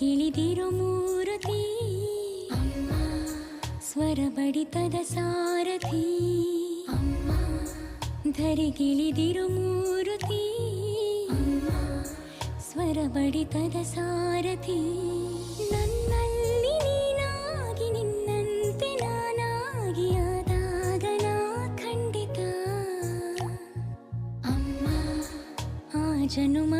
ಧರೆಗಿಳಿದಿರು ಮೂರುತಿ ಅಮ್ಮ, ಸ್ವರ ಬಡಿತದ ಸಾರಥಿ ಅಮ್ಮ, ಧರೆಗಿಳಿದಿರು ಮೂರುತಿ ಅಮ್ಮ, ಸ್ವರ ಬಡಿತದ ಸಾರಥಿ. ನನ್ನಲ್ಲಿ ನೀನಾಗಿ ನಿನ್ನಂತೆ ನಾನಾಗಿ ಆದಾಗ ನಾ ಖಂಡಿತ ಅಮ್ಮ, ಆ ಜನುಮ